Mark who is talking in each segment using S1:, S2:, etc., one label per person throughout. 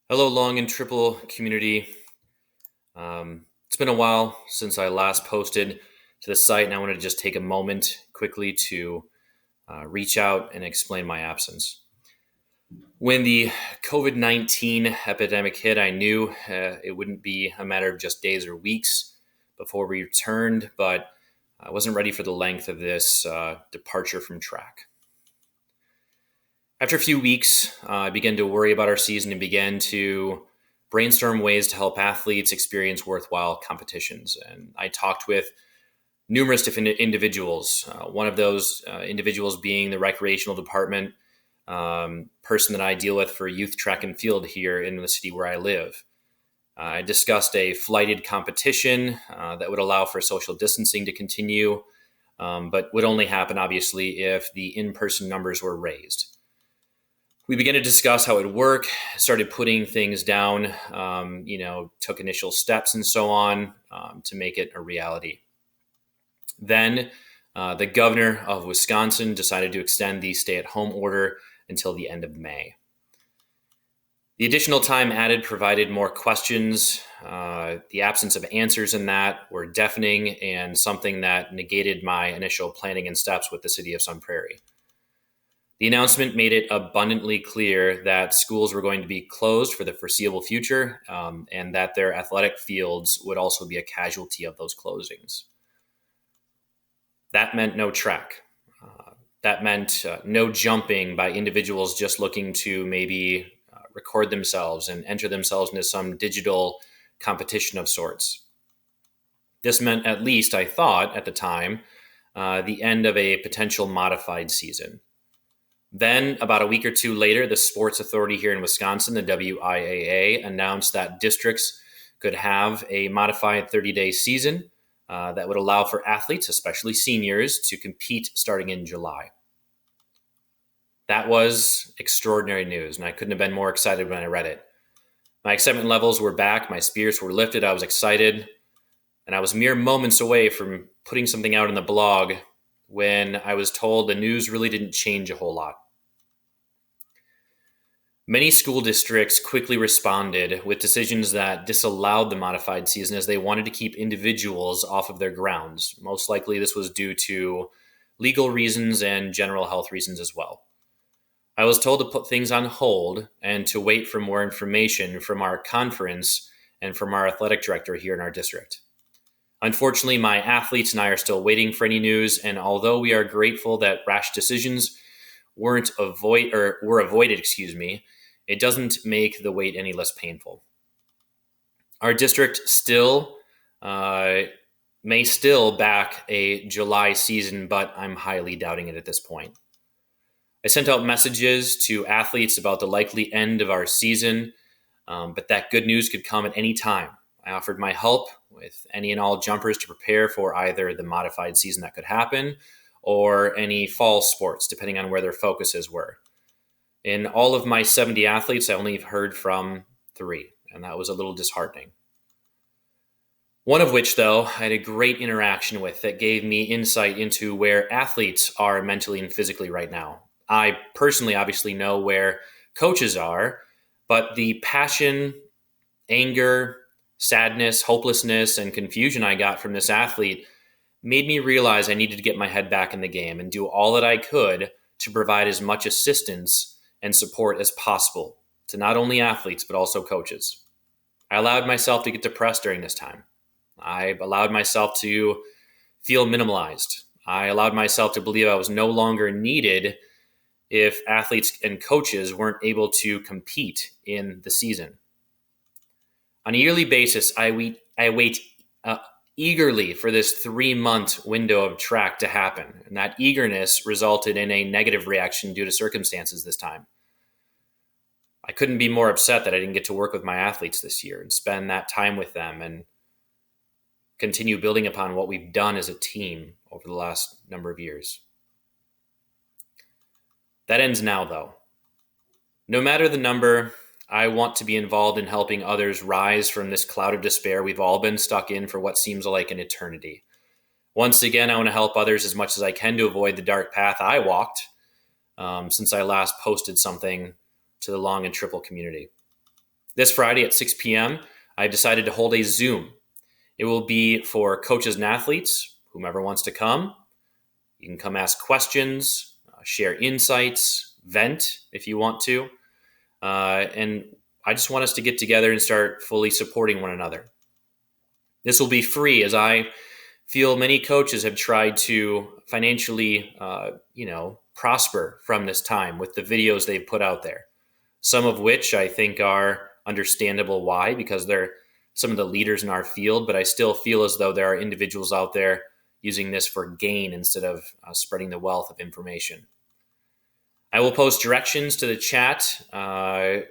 S1: Hello, Long and Triple community. It's been a while since I last posted to the site, and I wanted to just take a moment quickly to reach out and explain my absence. When the COVID 19 epidemic hit, I knew it wouldn't be a matter of just days or weeks before we returned, but I wasn't ready for the length of this departure from track. After a few weeks, I began to worry about our season and began to brainstorm ways to help athletes experience worthwhile competitions. And I talked with numerous different individuals. One of those individuals being the recreational department person that I deal with for youth track and field here in the city where I live. I discussed a flighted competition that would allow for social distancing to continue, but would only happen, obviously, if the in person numbers were raised. We began to discuss how it would work, started putting things down, took initial steps and so on to make it a reality. Then the governor of Wisconsin decided to extend the stay-at-home order until the end of May. The additional time added provided more questions. The absence of answers in that were deafening and something that negated my initial planning and steps with the city of Sun Prairie. The announcement made it abundantly clear that schools were going to be closed for the foreseeable future, and that their athletic fields would also be a casualty of those closings. That meant no track. That meant no jumping by individuals just looking to maybe record themselves and enter themselves into some digital competition of sorts. This meant, at least I thought at the time, the end of a potential modified season. Then, about a week or two later, the sports authority here in Wisconsin, the WIAA, announced that districts could have a modified 30-day season that would allow for athletes, especially seniors, to compete starting in July. That was extraordinary news, and I couldn't have been more excited when I read it. My excitement levels were back, my spirits were lifted, I was excited, and I was mere moments away from putting something out in the blog when I was told the news really didn't change a whole lot. Many school districts quickly responded with decisions that disallowed the modified season as they wanted to keep individuals off of their grounds. Most likely, this was due to legal reasons and general health reasons as well. I was told to put things on hold and to wait for more information from our conference and from our athletic director here in our district. Unfortunately, my athletes and I are still waiting for any news, and although we are grateful that rash decisions were avoided, it doesn't make the wait any less painful. Our district may still back a July season, but I'm highly doubting it at this point. I sent out messages to athletes about the likely end of our season, but that good news could come at any time. I offered my help with any and all jumpers to prepare for either the modified season that could happen or any fall sports, depending on where their focuses were. In all of my 70 athletes, I only heard from 3, and that was a little disheartening. One of which, though, I had a great interaction with that gave me insight into where athletes are mentally and physically right now. I personally obviously know where coaches are, but the passion, anger, sadness, hopelessness, and confusion I got from this athlete made me realize I needed to get my head back in the game and do all that I could to provide as much assistance and support as possible to not only athletes, but also coaches. I allowed myself to get depressed during this time. I allowed myself to feel minimalized. I allowed myself to believe I was no longer needed if athletes and coaches weren't able to compete in the season. On a yearly basis, I wait eagerly for this 3-month window of track to happen. And that eagerness resulted in a negative reaction due to circumstances this time. I couldn't be more upset that I didn't get to work with my athletes this year and spend that time with them and continue building upon what we've done as a team over the last number of years. That ends now, though. No matter the number, I want to be involved in helping others rise from this cloud of despair we've all been stuck in for what seems like an eternity. Once again, I want to help others as much as I can to avoid the dark path I walked since I last posted something to the Long and Triple community. This Friday at 6 p.m., I've decided to hold a Zoom. It will be for coaches and athletes, whomever wants to come. You can come ask questions, share insights, vent if you want to. And I just want us to get together and start fully supporting one another. This will be free, as I feel many coaches have tried to financially, prosper from this time with the videos they've put out there. Some of which I think are understandable why, because they're some of the leaders in our field, but I still feel as though there are individuals out there using this for gain instead of spreading the wealth of information. I will post directions to the chat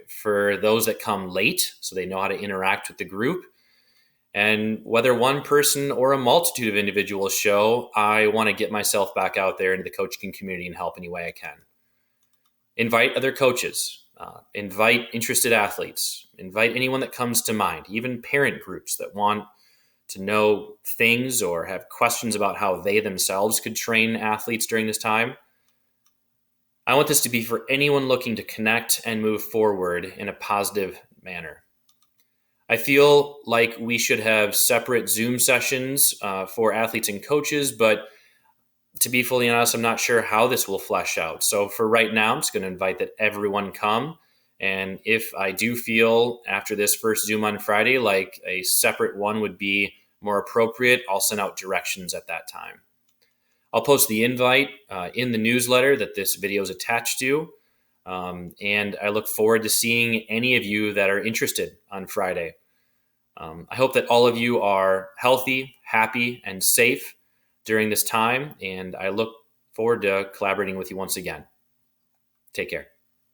S1: for those that come late so they know how to interact with the group. And whether one person or a multitude of individuals show, I want to get myself back out there into the coaching community and help any way I can. Invite other coaches, invite interested athletes, invite anyone that comes to mind, even parent groups that want to know things or have questions about how they themselves could train athletes during this time. I want this to be for anyone looking to connect and move forward in a positive manner. I feel like we should have separate Zoom sessions for athletes and coaches, but to be fully honest, I'm not sure how this will flesh out. So for right now, I'm just going to invite that everyone come. And if I do feel after this first Zoom on Friday like a separate one would be more appropriate, I'll send out directions at that time. I'll post the invite in the newsletter that this video is attached to. And I look forward to seeing any of you that are interested on Friday. I hope that all of you are healthy, happy, and safe during this time, and I look forward to collaborating with you once again. Take care.